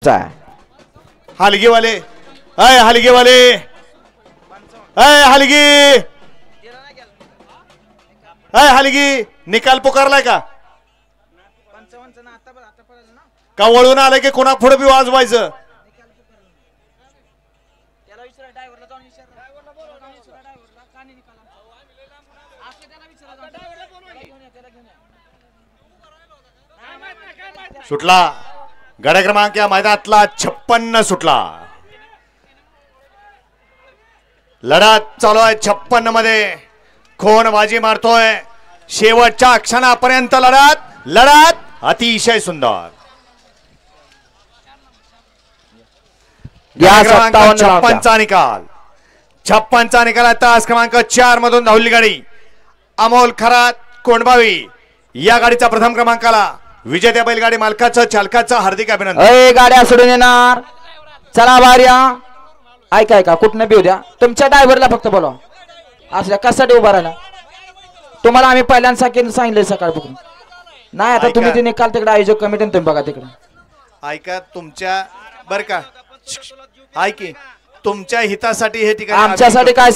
हलगीवाले हलगीवाले हलगी हलगी निकाल पुकारलाय का वळून आलाय की कोणा पुढे बी वाजवायचं सुटला गड क्रमांक या मैदानातला 56 सुटला लढत चालू आहे 56 मध्ये कोण बाजी मारतोय शेवटच्या क्षणापर्यंत लढत अतिशय सुंदर 56 चा निकाल 56 चा निकाल तास क्रमांक 4 मधून धावली गाडी अमोल खरात कोंडबावी या गाडीचा प्रथम क्रमांकाला विजेत्या बैलगाडी मालकाचं चालकाचं हार्दिक अभिनंदन। गाड्या सोडून येणार चला बार्या ऐका कुठनं बी उद्या तुमच्या ड्रायव्हरला फक्त बोलवा असल्या कशासाठी उभा राहिला तुम्हाला आम्ही पहिल्यांदा सांगितलं सकाळपासून नाही आता तुम्ही ते निकाल तिकडे आयोजक कमिटी तुम्ही बघा तिकडे ऐका तुमच्या बर का ऐकी तुमच्या हितासाठी हे ठिकाण आमच्यासाठी काय